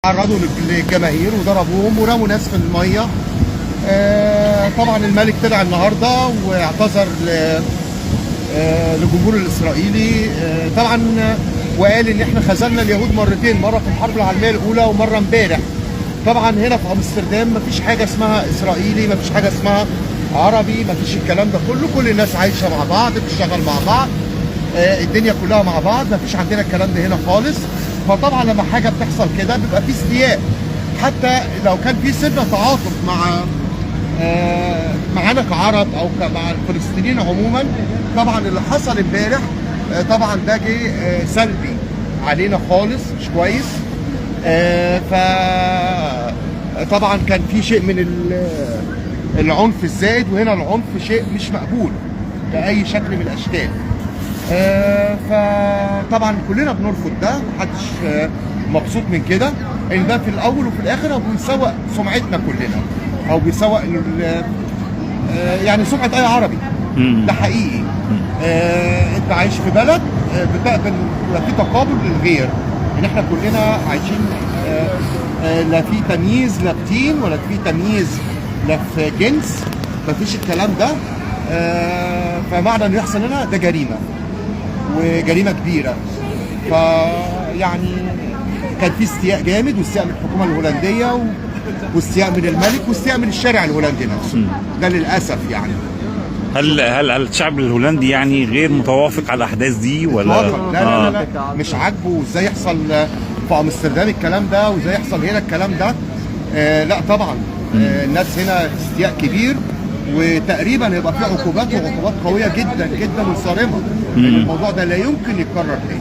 تعرضوا للجماهير وضربوهم ورموا ناس في الميه. طبعا الملك طلع النهارده واعتذر للجمهور الاسرائيلي طبعا، وقال ان احنا خذلنا اليهود مرتين، مره في الحرب العالميه الاولى ومره امبارح. طبعا هنا في امستردام مفيش حاجه اسمها اسرائيلي، مفيش حاجه اسمها عربي، مفيش الكلام ده كله. كل الناس عايشه مع بعض، بتشتغل مع بعض، الدنيا كلها مع بعض، مفيش عندنا الكلام ده هنا خالص. فطبعا لما حاجه بتحصل كده بيبقى في استياء، حتى لو كان في سنه تعاطف معانا كعرب او مع الفلسطينيين عموما. طبعا اللي حصل امبارح طبعا ده جه سلبي علينا خالص، مش كويس. فطبعا كان في شيء من العنف الزائد، وهنا العنف شيء مش مقبول بأي شكل من الأشكال. فطبعا كلنا بنرفض ده، محدش مبسوط من كده، ان ده في الاول وفي الاخر هو بيسوق سمعتنا كلنا، او بيسوق يعني سمعه اي عربي. ده حقيقي. انت عايش في بلد بتقبل ولا في تقابل للغير، ان احنا كلنا عايشين لا في تمييز لا في دين ولا في تمييز لا في جنس، مفيش الكلام ده. فمعنى انه يحصل لنا ده جريمه، وجريمه كبيره. فيعني كان في استياء جامد، واستياء من الحكومه الهولنديه، واستياء من الملك، واستياء من الشارع الهولندي نفسه. ده للاسف يعني. هل الشعب الهولندي يعني غير متوافق على الاحداث دي ولا؟ لا مش عاجبه ازاي يحصل في امستردام الكلام ده، وازاي يحصل هنا الكلام ده. لا طبعا. الناس هنا استياء كبير، وتقريبا هيبقى في عقوبات، وعقوبات قويه جدا جدا وصارمه. الموضوع ده لا يمكن يتكرر تاني.